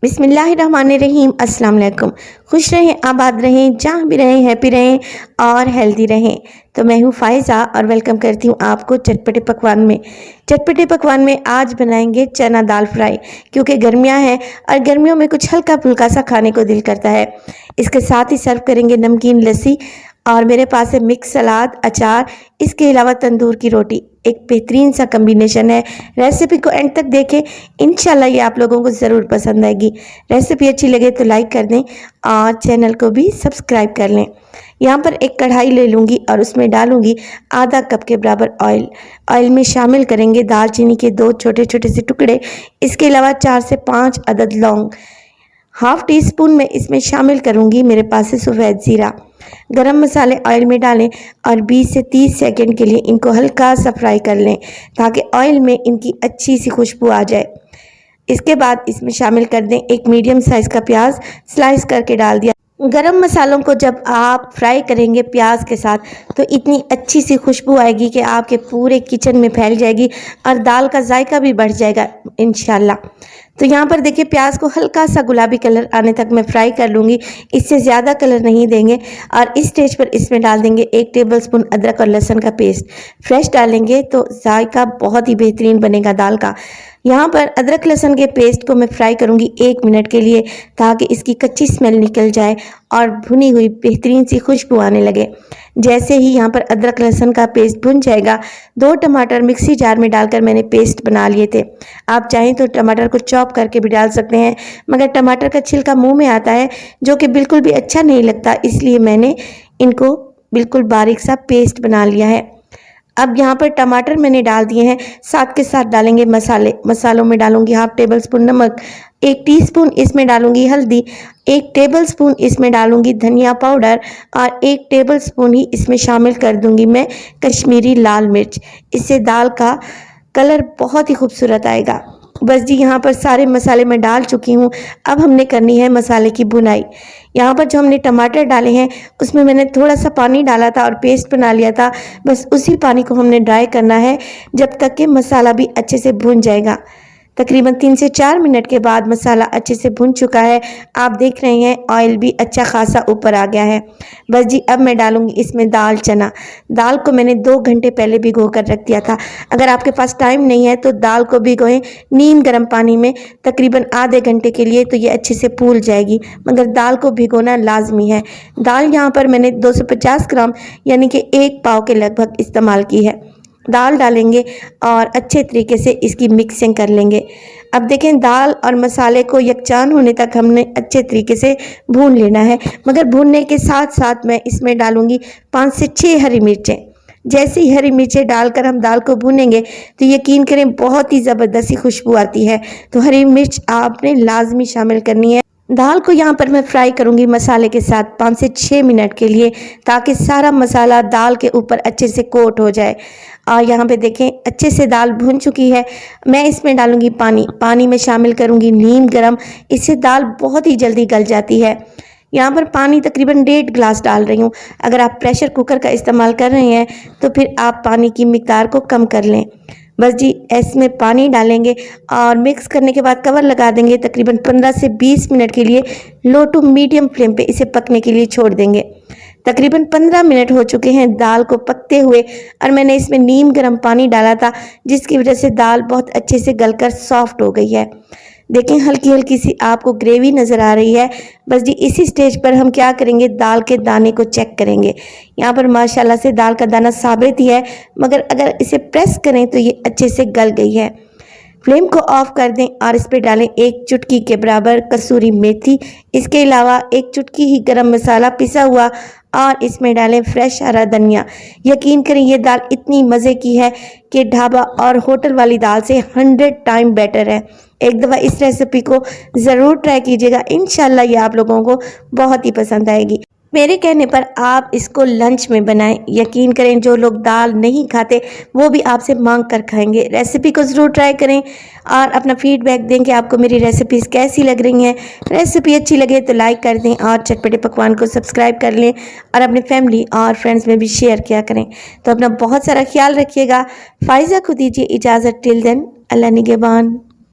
बिस्मिल्लाहिर्रहमानिर्रहीम। अस्सलाम वालेकुम। खुश रहें, आबाद रहें, जहाँ भी रहें हैप्पी रहें और हेल्दी रहें। तो मैं हूँ फ़ाइज़ा और वेलकम करती हूँ आपको चटपटे पकवान में। चटपटे पकवान में आज बनाएंगे चना दाल फ्राई, क्योंकि गर्मियाँ हैं और गर्मियों में कुछ हल्का फुल्का सा खाने को दिल करता है। इसके साथ ही सर्व करेंगे नमकीन लस्सी और मेरे पास है मिक्स सलाद, अचार, इसके अलावा तंदूर की रोटी। एक बेहतरीन सा कम्बिनेशन है। रेसिपी को एंड तक देखें, इंशाल्लाह ये आप लोगों को ज़रूर पसंद आएगी। रेसिपी अच्छी लगे तो लाइक कर दें और चैनल को भी सब्सक्राइब कर लें। यहाँ पर एक कढ़ाई ले लूँगी और उसमें डालूँगी आधा कप के बराबर ऑयल। ऑयल में शामिल करेंगे दालचीनी के 2 छोटे छोटे से टुकड़े, इसके अलावा 4 से 5 अदद लौंग। हाफ टी स्पून में इसमें शामिल करूँगी मेरे पास है सफ़ेद ज़ीरा। गरम मसाले ऑयल में डालें और 20 से 30 सेकंड के लिए इनको हल्का सा फ्राई कर लें, ताकि ऑयल में इनकी अच्छी सी खुशबू आ जाए। इसके बाद इसमें शामिल कर दें एक मीडियम साइज़ का प्याज, स्लाइस करके डाल दिया। गरम मसालों को जब आप फ्राई करेंगे प्याज के साथ, तो इतनी अच्छी सी खुशबू आएगी कि आपके पूरे किचन में फैल जाएगी और दाल का जायका भी बढ़ जाएगा इंशाल्लाह। तो यहाँ पर देखिए प्याज को हल्का सा गुलाबी कलर आने तक मैं फ्राई कर लूँगी, इससे ज़्यादा कलर नहीं देंगे। और इस स्टेज पर इसमें डाल देंगे 1 टेबलस्पून अदरक और लहसुन का पेस्ट। फ्रेश डालेंगे तो जायका बहुत ही बेहतरीन बनेगा दाल का। यहाँ पर अदरक लहसुन के पेस्ट को मैं फ्राई करूँगी 1 मिनट के लिए, ताकि इसकी कच्ची स्मेल निकल जाए और भुनी हुई बेहतरीन सी खुशबू आने लगे। जैसे ही यहाँ पर अदरक लहसुन का पेस्ट भुन जाएगा, 2 टमाटर मिक्सी जार में डालकर मैंने पेस्ट बना लिए थे। आप चाहें तो टमाटर को चॉप करके भी डाल सकते हैं, मगर टमाटर का छिलका मुंह में आता है जो कि बिल्कुल भी अच्छा नहीं लगता, इसलिए मैंने इनको बिल्कुल बारीक सा पेस्ट बना लिया है। अब यहाँ पर टमाटर मैंने डाल दिए हैं, साथ के साथ डालेंगे मसाले। मसालों में डालूंगी हाफ टेबल स्पून नमक, 1 टीस्पून इसमें डालूंगी हल्दी, 1 टेबलस्पून इसमें डालूंगी धनिया पाउडर और 1 टेबलस्पून ही इसमें शामिल कर दूंगी मैं कश्मीरी लाल मिर्च। इससे दाल का कलर बहुत ही खूबसूरत आएगा। बस जी, यहाँ पर सारे मसाले मैं डाल चुकी हूँ। अब हमने करनी है मसाले की भुनाई। यहाँ पर जो हमने टमाटर डाले हैं उसमें मैंने थोड़ा सा पानी डाला था और पेस्ट बना लिया था। बस उसी पानी को हमने ड्राई करना है जब तक कि मसाला भी अच्छे से भुन जाएगा। तकरीबन 3 से 4 मिनट के बाद मसाला अच्छे से भुन चुका है। आप देख रहे हैं ऑयल भी अच्छा खासा ऊपर आ गया है। बस जी, अब मैं डालूंगी इसमें दाल चना। दाल को मैंने 2 घंटे पहले भिगो कर रख दिया था। अगर आपके पास टाइम नहीं है तो दाल को भिगोएं नीम गर्म पानी में तकरीबन आधे घंटे के लिए, तो ये अच्छे से फूल जाएगी, मगर दाल को भिगोना लाजमी है। दाल यहाँ पर मैंने 250 ग्राम यानी कि 1 पाव के लगभग इस्तेमाल की है। दाल डालेंगे और अच्छे तरीके से इसकी मिक्सिंग कर लेंगे। अब देखें दाल और मसाले को यकजान होने तक हमने अच्छे तरीके से भून लेना है, मगर भूनने के साथ साथ मैं इसमें डालूंगी 5 से 6 हरी मिर्चें। जैसे ही हरी मिर्चें डालकर हम दाल को भूनेंगे तो यकीन करें बहुत ही ज़बरदस्त सी खुशबू आती है। तो हरी मिर्च आपने लाजमी शामिल करनी है। दाल को यहाँ पर मैं फ्राई करूँगी मसाले के साथ 5 से 6 मिनट के लिए, ताकि सारा मसाला दाल के ऊपर अच्छे से कोट हो जाए। और यहाँ पे देखें अच्छे से दाल भुन चुकी है। मैं इसमें डालूँगी पानी। पानी में शामिल करूँगी नीम गरम, इससे दाल बहुत ही जल्दी गल जाती है। यहाँ पर पानी तकरीबन 1.5 गिलास डाल रही हूँ। अगर आप प्रेशर कुकर का इस्तेमाल कर रहे हैं तो फिर आप पानी की मिकदार को कम कर लें। बस जी, इसमें पानी डालेंगे और मिक्स करने के बाद कवर लगा देंगे। तकरीबन 15 से 20 मिनट के लिए लो टू मीडियम फ्लेम पे इसे पकने के लिए छोड़ देंगे। तकरीबन 15 मिनट हो चुके हैं दाल को पकते हुए, और मैंने इसमें नीम गर्म पानी डाला था, जिसकी वजह से दाल बहुत अच्छे से गलकर सॉफ्ट हो गई है। देखें हल्की हल्की सी आपको ग्रेवी नज़र आ रही है। बस जी, इसी स्टेज पर हम क्या करेंगे, दाल के दाने को चेक करेंगे। यहाँ पर माशाल्लाह से दाल का दाना साबित ही है, मगर अगर इसे प्रेस करें तो ये अच्छे से गल गई है। फ्लेम को ऑफ कर दें और इस पर डालें 1 चुटकी के बराबर कसूरी मेथी, इसके अलावा 1 चुटकी ही गरम मसाला पिसा हुआ, और इसमें डालें फ्रेश हरा धनिया। यकीन करें ये दाल इतनी मज़े की है कि ढाबा और होटल वाली दाल से 100 टाइम बेटर है। एक दफ़ा इस रेसिपी को ज़रूर ट्राई कीजिएगा, इंशाल्लाह ये आप लोगों को बहुत ही पसंद आएगी। मेरे कहने पर आप इसको लंच में बनाएं। यकीन करें जो लोग दाल नहीं खाते वो भी आपसे मांग कर खाएंगे। रेसिपी को ज़रूर ट्राई करें और अपना फीडबैक दें कि आपको मेरी रेसिपीज़ कैसी लग रही हैं। रेसिपी अच्छी लगे तो लाइक कर दें और चटपटे पकवान को सब्सक्राइब कर लें और अपनी फैमिली और फ्रेंड्स में भी शेयर किया करें। तो अपना बहुत सारा ख्याल रखिएगा। फ़ाइज़ा को दीजिए इजाज़त। टिल देन, अल्लाह निगहबान।